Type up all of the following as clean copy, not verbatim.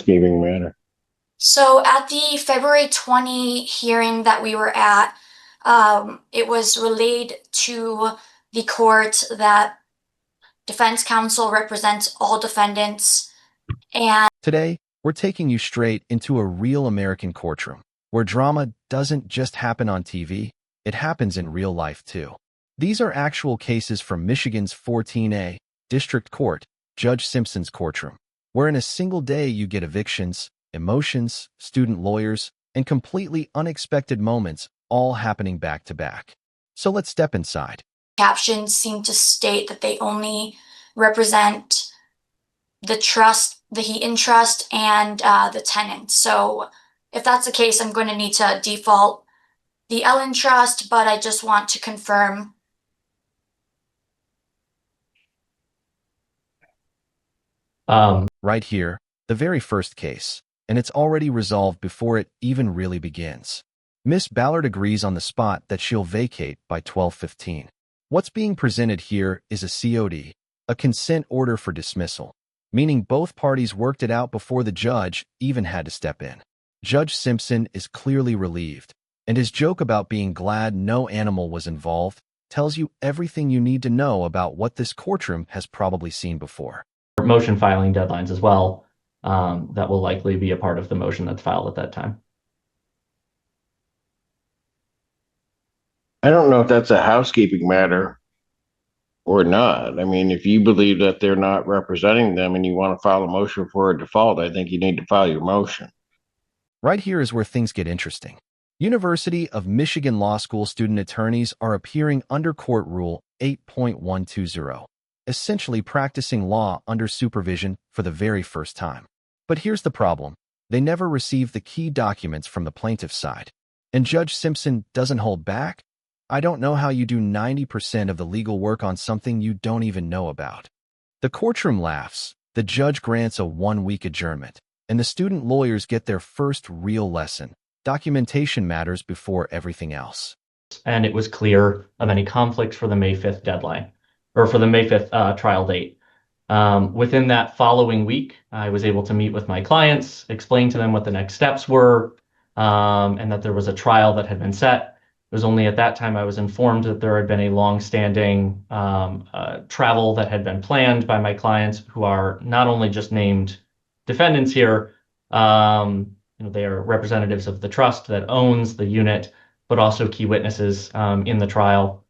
housekeeping matter? So at the February 20 hearing that we were at, it was relayed to the court that defense counsel represents all defendants and Today, we're taking you straight into a real American courtroom, where drama doesn't just happen on TV, it happens in real life too. These are actual cases from Michigan's 14A District Court, Judge Simpson's courtroom, where in a single day you get evictions, emotions, student lawyers, and completely unexpected moments all happening back to back. So let's step inside. captions seem to state that they only represent the trust, the Heaton Trust, and the tenant. So if that's the case, I'm going to need to default the Ellen Trust, but I just want to confirm. Right here, the very first case, and it's already resolved before it even really begins. Miss Ballard agrees on the spot that she'll vacate by 12:15. What's being presented here is a COD, a consent order for dismissal, meaning both parties worked it out before the judge even had to step in. Judge Simpson is clearly relieved, and his joke about being glad no animal was involved tells you everything you need to know about what this courtroom has probably seen before. Motion filing deadlines as well. That will likely be a part of the motion that's filed at that time. I don't know if that's a housekeeping matter or not. I mean, if you believe that they're not representing them and you want to file a motion for a default, I think you need to file your motion. Right here is where things get interesting. University of Michigan Law School student attorneys are appearing under Court Rule 8.120, essentially practicing law under supervision for the very first time. But here's the problem. They never received the key documents from the plaintiff's side. And Judge Simpson doesn't hold back? I don't know how you do 90% of the legal work on something you don't even know about. The courtroom laughs, the judge grants a 1-week adjournment, and the student lawyers get their first real lesson. Documentation matters before everything else. And it was clear of any conflicts for the May 5th deadline, or for the May 5th trial date. Within that following week, I was able to meet with my clients, explain to them what the next steps were, and that there was a trial that had been set. It was only at that time I was informed that there had been a long-standing travel that had been planned by my clients, who are not only just named defendants here, they are representatives of the trust that owns the unit, but also key witnesses in the trial,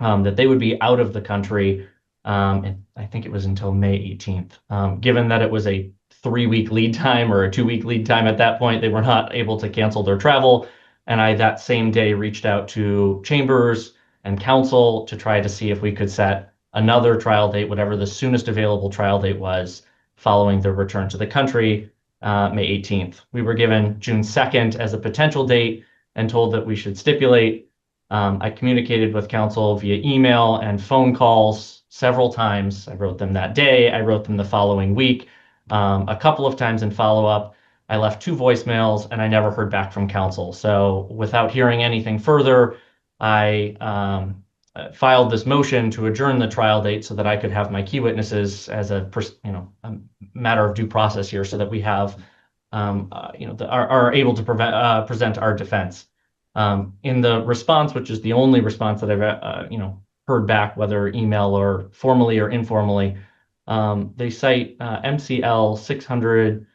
that they would be out of the country, and I think it was until May 18th. Given that it was a 3-week lead time or a 2-week lead time at that point, they were not able to cancel their travel. And I, that same day, reached out to chambers and counsel to try to see if we could set another trial date, whatever the soonest available trial date was, following their return to the country, May 18th. We were given June 2nd as a potential date and told that we should stipulate. I communicated with counsel via email and phone calls several times. I wrote them that day. I wrote them the following week, a couple of times in follow-up. I left 2 voicemails and I never heard back from counsel. So without hearing anything further, I filed this motion to adjourn the trial date so that I could have my key witnesses as a matter of due process here, so that we have are able to present our defense. In the response, which is the only response that I've heard back, whether email or formally or informally, they cite MCL 600.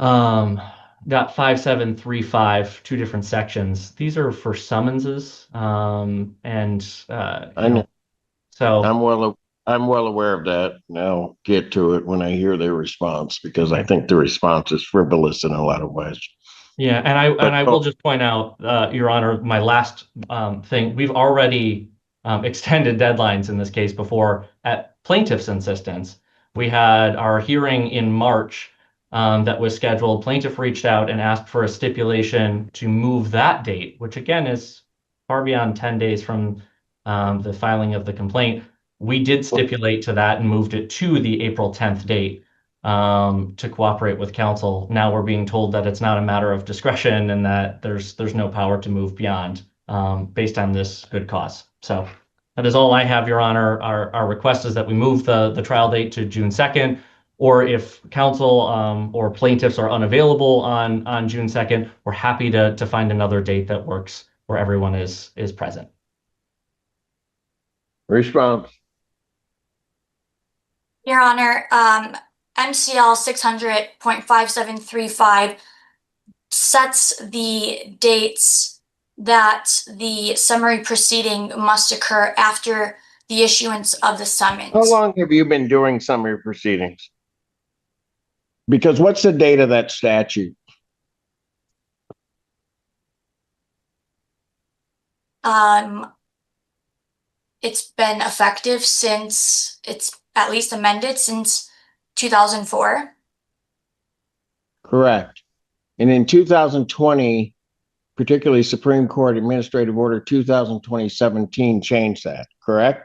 Got 5735, 2 different sections. These are for summonses, I know. so I'm well aware of that, and I'll get to it when I hear their response, because I think the response is frivolous in a lot of ways. yeah, and I will just point out, Your Honor, my last thing. We've already extended deadlines in this case before at plaintiff's insistence. We had our hearing in March. That was scheduled. Plaintiff reached out and asked for a stipulation to move that date, which again is far beyond 10 days from the filing of the complaint. We did stipulate to that and moved it to the April 10th date to cooperate with counsel. Now we're being told that it's not a matter of discretion and that there's no power to move beyond based on this good cause. So that is all I have, Your Honor. Our request is that we move the trial date to June 2nd. or if counsel or plaintiffs are unavailable on June 2nd, we're happy to find another date that works where everyone is present. Response. Your Honor, MCL 600.5735 sets the dates that the summary proceeding must occur after the issuance of the summons. How long have you been doing summary proceedings? Because what's the date of that statute? It's been effective since, it's at least amended since 2004. Correct. And in 2020, particularly Supreme Court Administrative Order 2020-17 changed that, correct?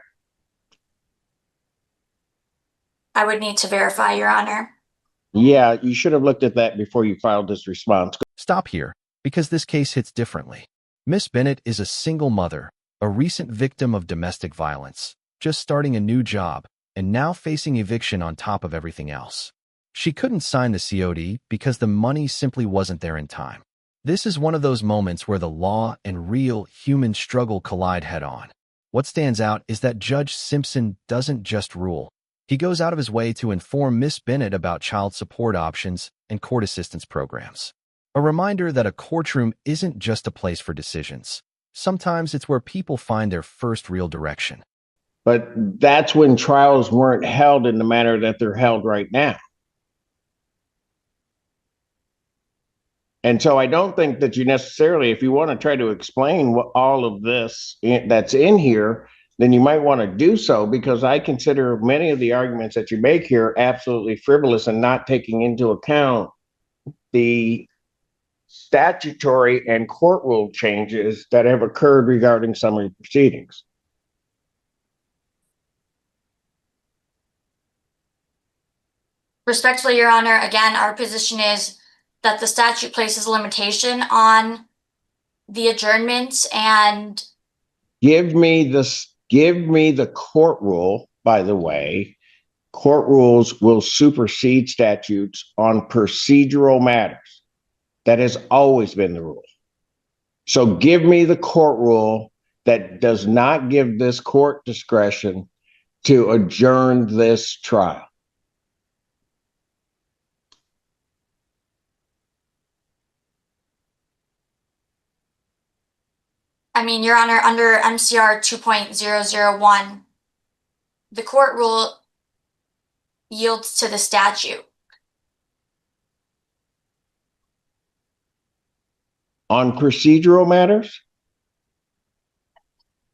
I would need to verify, Your Honor. Yeah, you should have looked at that before you filed this response. Stop here, because this case hits differently. Miss Bennett is a single mother, a recent victim of domestic violence, just starting a new job, and now facing eviction on top of everything else. She couldn't sign the COD because the money simply wasn't there in time. This is one of those moments where the law and real human struggle collide head-on. What stands out is that Judge Simpson doesn't just rule. He goes out of his way to inform Miss Bennett about child support options and court assistance programs. A reminder that a courtroom isn't just a place for decisions. Sometimes it's where people find their first real direction. But that's when trials weren't held in the manner that they're held right now. And so I don't think that you necessarily, if you want to try to explain what all of this that's in here, then you might want to do so, because I consider many of the arguments that you make here absolutely frivolous and not taking into account the statutory and court rule changes that have occurred regarding summary proceedings. Respectfully, Your Honor, again, our position is that the statute places a limitation on the adjournments and Give me the court rule, by the way. Court rules will supersede statutes on procedural matters. That has always been the rule. So give me the court rule that does not give this court discretion to adjourn this trial. I mean, Your Honor, under MCR 2.001, the court rule yields to the statute. On procedural matters?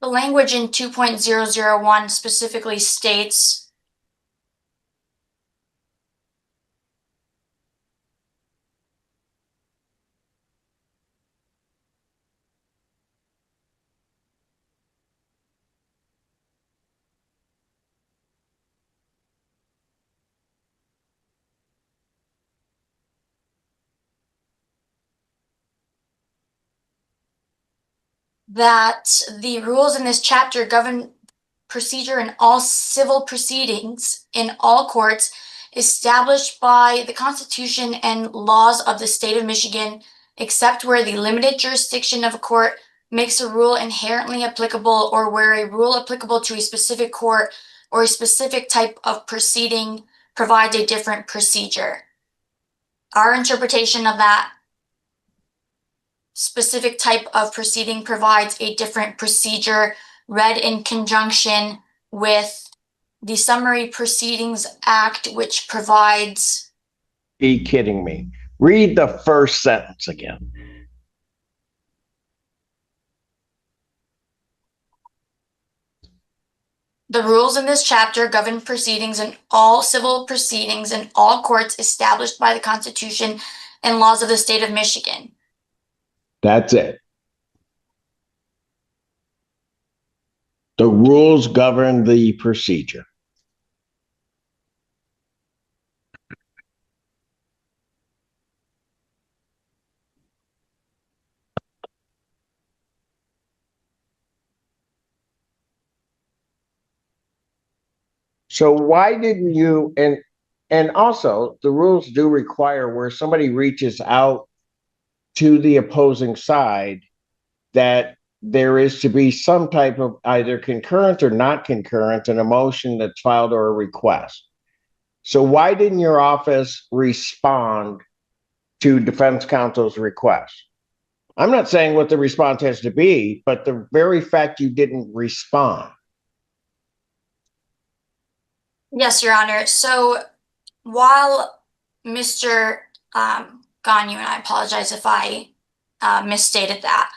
The language in 2.001 specifically states that the rules in this chapter govern procedure in all civil proceedings in all courts established by the Constitution and laws of the state of Michigan, except where the limited jurisdiction of a court makes a rule inherently applicable, or where a rule applicable to a specific court or a specific type of proceeding provides a different procedure. Our interpretation of that specific type of proceeding provides a different procedure, read in conjunction with the Summary Proceedings Act, which provides. Be kidding me. Read the first sentence again. The rules in this chapter govern proceedings in all civil proceedings in all courts established by the Constitution and laws of the state of Michigan. That's it. The rules govern the procedure. So why didn't you, and And also, the rules do require where somebody reaches out to the opposing side that there is to be some type of either concurrent or not concurrent in a motion that's filed or a request. So why didn't your office respond to defense counsel's request? I'm not saying what the response has to be, but the very fact you didn't respond. Yes, Your Honor. So while Mr. Ganyu, and I apologize if I misstated that,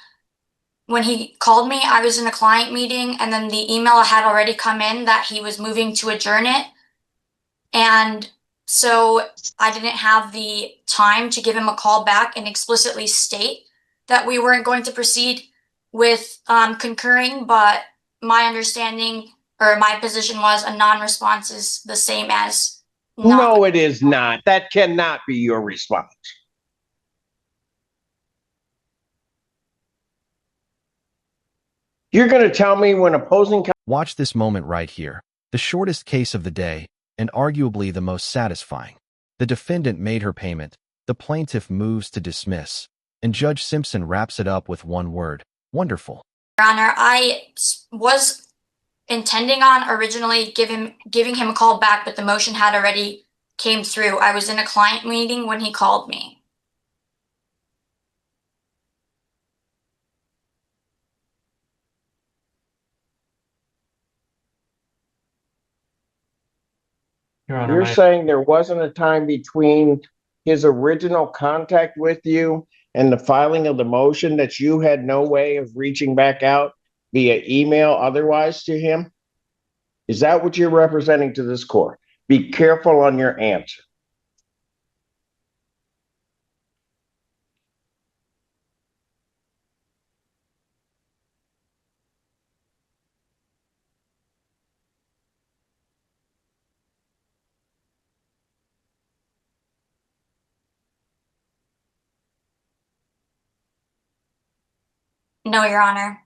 when he called me, I was in a client meeting, and then the email had already come in that he was moving to adjourn it. And so I didn't have the time to give him a call back and explicitly state that we weren't going to proceed with concurring, but my understanding or my position was a non-response is the same as not. No, it is not. That cannot be your response. You're going to tell me when opposing Watch this moment right here. The shortest case of the day, and arguably the most satisfying. The defendant made her payment, the plaintiff moves to dismiss, and Judge Simpson wraps it up with one word: wonderful. Your Honor, I was intending on originally giving him a call back, but the motion had already came through. I was in a client meeting when he called me. Your Honor, You're saying there wasn't a time between his original contact with you and the filing of the motion that you had no way of reaching back out via email otherwise to him? Is that what you're representing to this court? Be careful on your answer. No, Your Honor.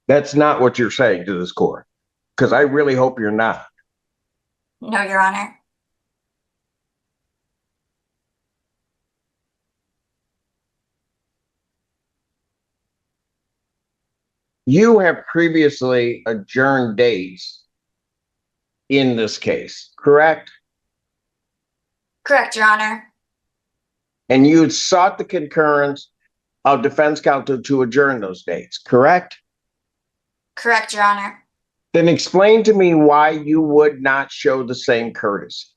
That's not what you're saying to this court, because I really hope you're not. No, Your Honor. You have previously adjourned dates in this case, correct? Correct, Your Honor. And you sought the concurrence of defense counsel to adjourn those dates, correct? Correct, Your Honor. Then explain to me why you would not show the same courtesy.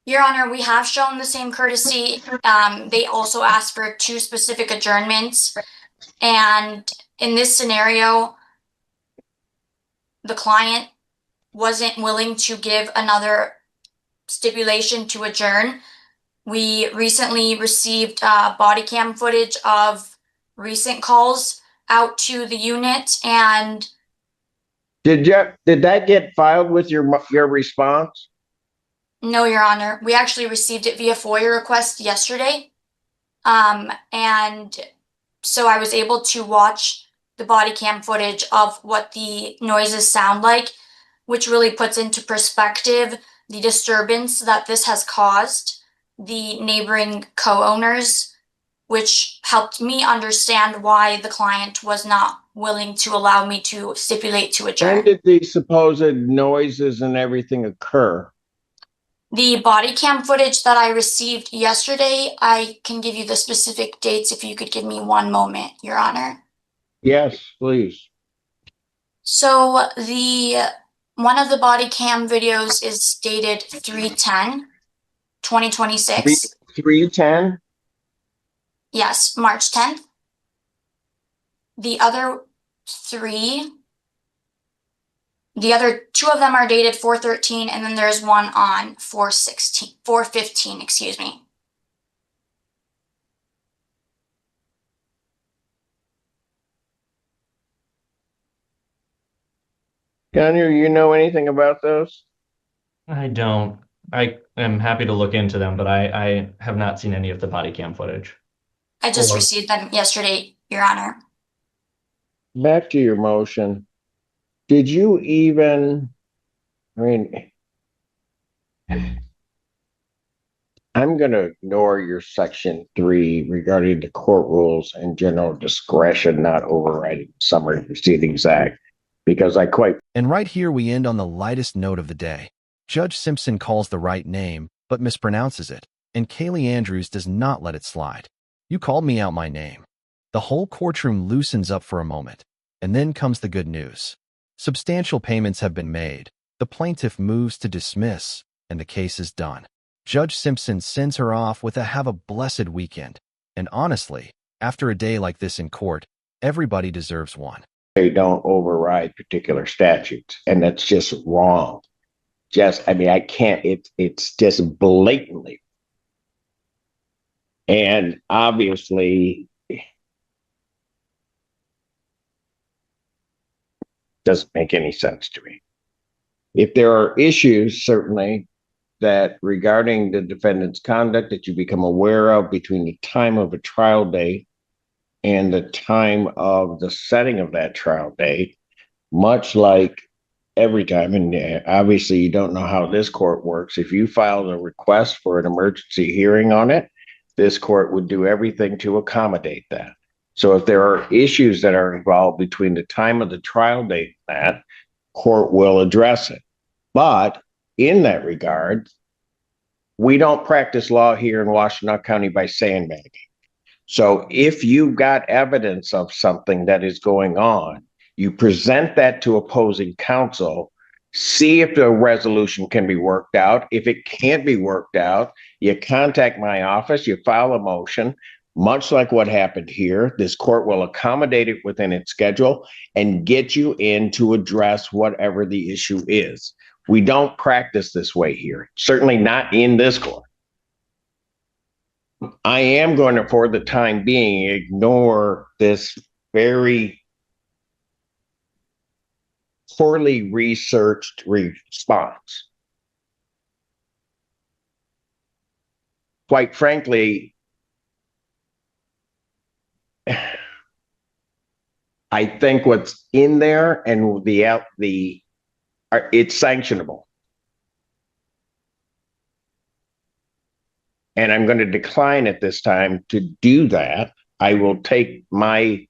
Your Honor, we have shown the same courtesy. They also asked for 2 specific adjournments. And in this scenario, the client wasn't willing to give another stipulation to adjourn. We recently received body cam footage of recent calls out to the unit, and Did that get filed with your response? no, Your Honor, we actually received it via FOIA request yesterday. And so I was able to watch the body cam footage of what the noises sound like, which really puts into perspective the disturbance that this has caused the neighboring co-owners, which helped me understand why the client was not willing to allow me to stipulate to adjourn. When did the supposed noises and everything occur? The body cam footage that I received yesterday, I can give you the specific dates if you could give me one moment, Your Honor. Yes, please. So one of the body cam videos is dated 3/10/2026. 310? Yes, March 10th. The other 2 of them are dated 4/13, and then there's one on 4/15, excuse me. Daniel, you know anything about those? I don't. I am happy to look into them, but I have not seen any of the body cam footage. I just Or- received them yesterday, Your Honor. Back to your motion. Did you even I mean, I'm going to ignore your section 3 regarding the court rules and general discretion not overriding Summary Proceedings Act because I quite. And right here we end on the lightest note of the day. Judge Simpson calls the right name, but mispronounces it, and Kaylee Andrews does not let it slide. You called me out my name. The whole courtroom loosens up for a moment, and then comes the good news. Substantial payments have been made. The plaintiff moves to dismiss, and the case is done. Judge Simpson sends her off with a have a blessed weekend. And honestly, after a day like this in court, everybody deserves one. They don't override particular statutes, and that's just wrong. I can't. It's just blatantly, and obviously doesn't make any sense to me. If there are issues, certainly, that regarding the defendant's conduct that you become aware of between the time of a trial date and the time of the setting of that trial date, much like every time, and obviously you don't know how this court works. If you filed a request for an emergency hearing on it, this court would do everything to accommodate that. So if there are issues that are involved between the time of the trial date and that, court will address it. But in that regard, we don't practice law here in Washtenaw County by sandbagging. So if you've got evidence of something that is going on, you present that to opposing counsel, see if the resolution can be worked out. If it can't be worked out, you contact my office, you file a motion, much like what happened here. This court will accommodate it within its schedule and get you in to address whatever the issue is. We don't practice this way here, certainly not in this court. I am going to, for the time being, ignore this very poorly researched response. Quite frankly, I think what's in there and it's sanctionable. And I'm going to decline at this time to do that. I will take my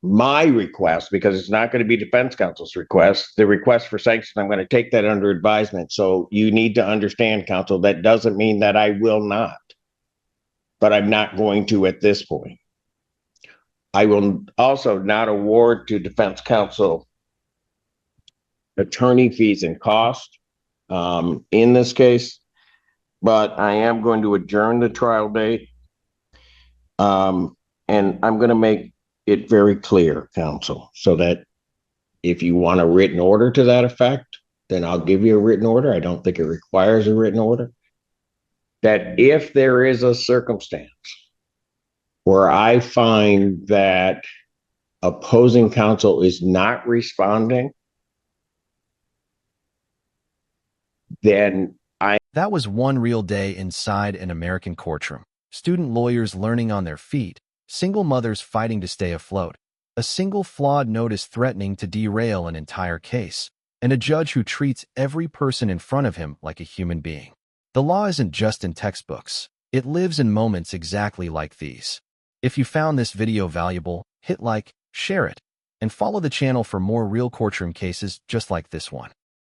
request, because it's not going to be defense counsel's request. The request for sanction, I'm going to take that under advisement. So you need to understand, counsel, that doesn't mean that I will not. But I'm not going to at this point. I will also not award to defense counsel attorney fees and costs in this case, but I am going to adjourn the trial date. And I'm going to make it very clear, counsel, so that if you want a written order to that effect, then I'll give you a written order. I don't think it requires a written order. That if there is a circumstance where I find that opposing counsel is not responding, then That was one real day inside an American courtroom. Student lawyers learning on their feet, single mothers fighting to stay afloat, a single flawed notice threatening to derail an entire case, and a judge who treats every person in front of him like a human being. The law isn't just in textbooks. It lives in moments exactly like these. If you found this video valuable, hit like, share it, and follow the channel for more real courtroom cases just like this one.